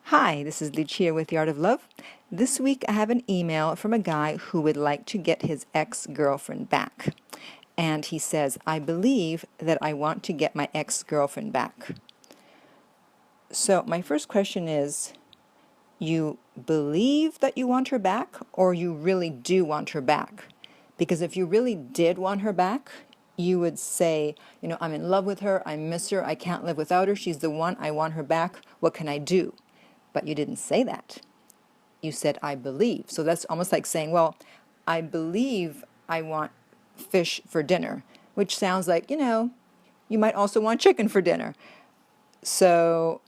Hi, this is Lucia with The Art of Love. This week I have an email from a guy who would like to get his ex-girlfriend back. And he says, I believe that I want to get my ex-girlfriend back. So my first question is, you believe that you want her back, or you really do want her back? Because if you really did want her back, you would say, I'm in love with her, I miss her, I can't live without her, she's the one, I want her back, what can I do? But you didn't say that. You said, I believe. So that's almost like saying, well, I believe I want fish for dinner, which sounds like, you might also want chicken for dinner. So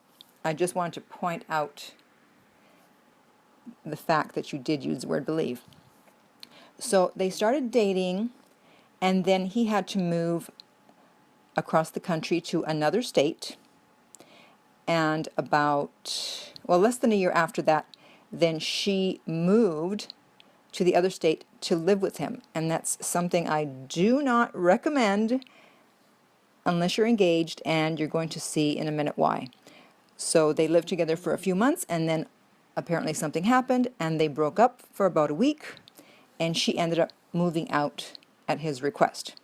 I just wanted to point out the fact that you did use the word believe. So they started dating, and then he had to move across the country to another state. And about, less than a year after that, then she moved to the other state to live with him. And that's something I do not recommend unless you're engaged, and you're going to see in a minute why. So they lived together for a few months, and then apparently something happened, and they broke up for about a week, and she ended up moving out at his request.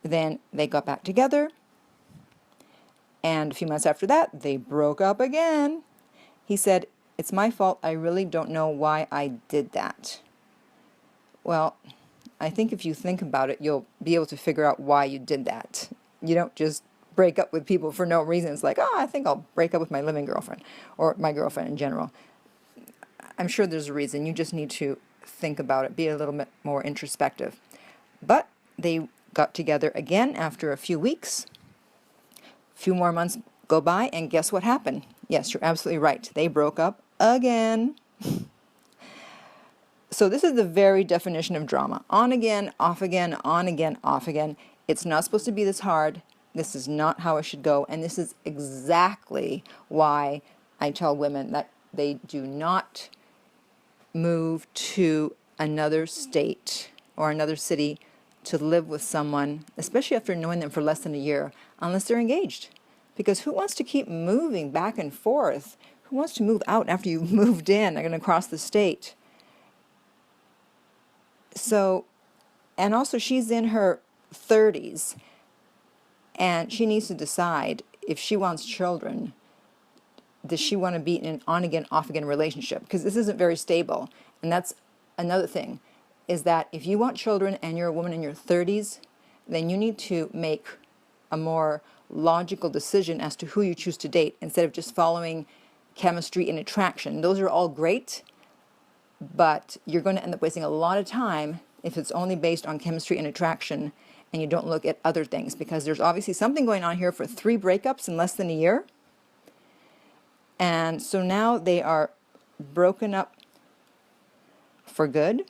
Then they got back together, and a few months after that, they broke up again. He said, it's my fault. I really don't know why I did that. Well, I think if you think about it, you'll be able to figure out why you did that. You don't just break up with people for no reason. It's like, I think I'll break up with my living girlfriend, or my girlfriend in general. I'm sure there's a reason. You just need to think about it, be a little bit more introspective. But they got together again after a few weeks. A few more months go by, and guess what happened? Yes, you're absolutely right. They broke up again. So this is the very definition of drama. On again, off again, on again, off again. It's not supposed to be this hard. This is not how it should go. And this is exactly why I tell women that they do not move to another state or another city to live with someone, especially after knowing them for less than a year, unless they're engaged. Because who wants to keep moving back and forth? Who wants to move out after you've moved in? They're going to cross the state. So, and also she's in her 30s, and she needs to decide if she wants children. Does she want to be in an on-again, off-again relationship? Because this isn't very stable. And that's another thing, is that if you want children and you're a woman in your 30s, then you need to make a more logical decision as to who you choose to date, instead of just following chemistry and attraction. Those are all great, but you're going to end up wasting a lot of time if it's only based on chemistry and attraction, and you don't look at other things, because there's obviously something going on here for 3 breakups in less than a year. And so now they are broken up for good.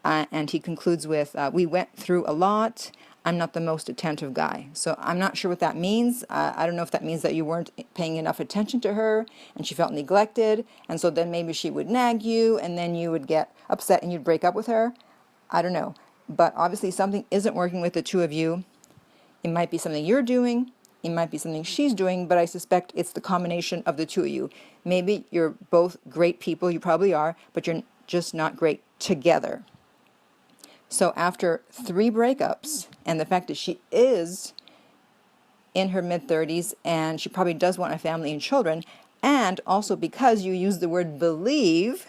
And he concludes with, we went through a lot. I'm not the most attentive guy. So I'm not sure what that means. I don't know if that means that you weren't paying enough attention to her and she felt neglected. And so then maybe she would nag you, and then you would get upset and you'd break up with her. I don't know. But obviously something isn't working with the two of you. It might be something you're doing. It might be something she's doing, but I suspect it's the combination of the two of you. Maybe you're both great people. You probably are, but you're just not great together. So after 3 breakups, and the fact that she is in her mid-30s, and she probably does want a family and children, and also because you use the word believe,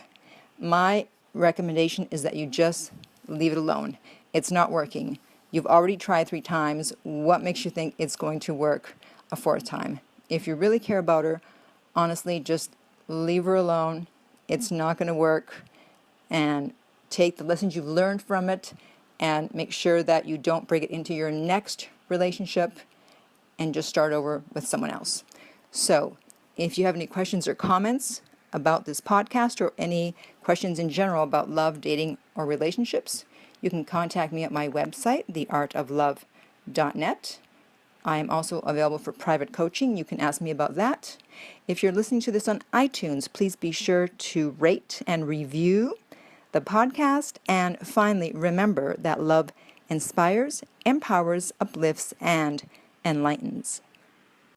my recommendation is that you just leave it alone. It's not working. You've already tried 3 times. What makes you think it's going to work a 4th time? If you really care about her, honestly, just leave her alone. It's not going to work. And take the lessons you've learned from it and make sure that you don't bring it into your next relationship and just start over with someone else. So if you have any questions or comments about this podcast, or any questions in general about love, dating, or relationships, you can contact me at my website, theartoflove.net. I am also available for private coaching. You can ask me about that. If you're listening to this on iTunes, please be sure to rate and review the podcast. And finally, remember that love inspires, empowers, uplifts, and enlightens.